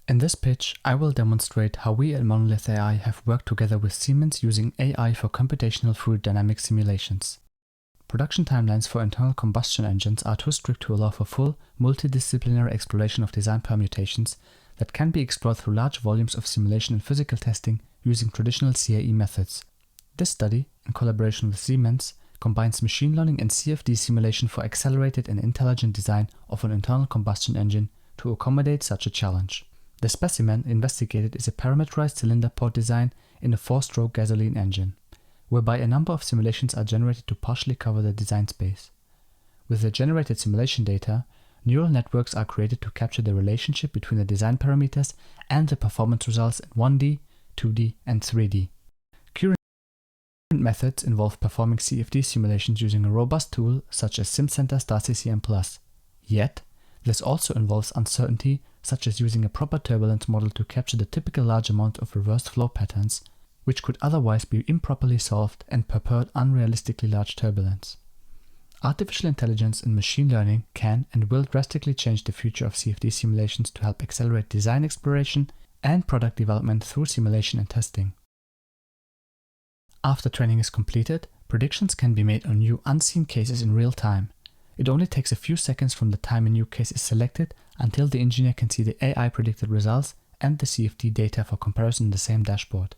In this pitch, I will demonstrate how we at Monolith AI have worked together with Siemens using AI for computational fluid dynamics simulations. Production timelines for internal combustion engines are too strict to allow for full, multidisciplinary exploration of design permutations that can be explored through large volumes of simulation and physical testing using traditional CAE methods. This study, in collaboration with Siemens, combines machine learning and CFD simulation for accelerated and intelligent design of an internal combustion engine to accommodate such a challenge. The specimen investigated is a parameterized cylinder port design in a 4-stroke gasoline engine, whereby a number of simulations are generated to partially cover the design space. With the generated simulation data, neural networks are created to capture the relationship between the design parameters and the performance results in 1D, 2D, and 3D. Current methods involve performing CFD simulations using a robust tool such as SimCenter StarCCM+. Yet, this also involves uncertainty, such as using a proper turbulence model to capture the typical large amount of reversed flow patterns, which could otherwise be improperly solved and purport unrealistically large turbulence. Artificial intelligence and machine learning can and will drastically change the future of CFD simulations to help accelerate design exploration and product development through simulation and testing. After training is completed, predictions can be made on new unseen cases in real time. It only takes a few seconds from the time a new case is selected until the engineer can see the AI predicted results and the CFD data for comparison in the same dashboard.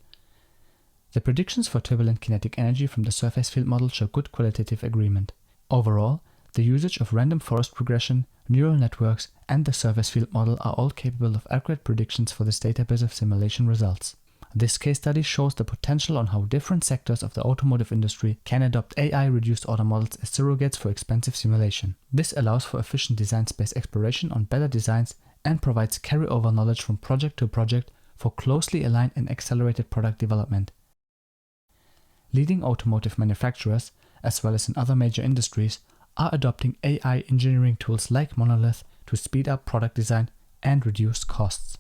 The predictions for turbulent kinetic energy from the surface field model show good qualitative agreement. Overall, the usage of random forest regression, neural networks, and the surface field model are all capable of accurate predictions for this database of simulation results. This case study shows the potential on how different sectors of the automotive industry can adopt AI-reduced auto models as surrogates for expensive simulation. This allows for efficient design space exploration on better designs and provides carryover knowledge from project to project for closely aligned and accelerated product development. Leading automotive manufacturers, as well as in other major industries, are adopting AI engineering tools like Monolith to speed up product design and reduce costs.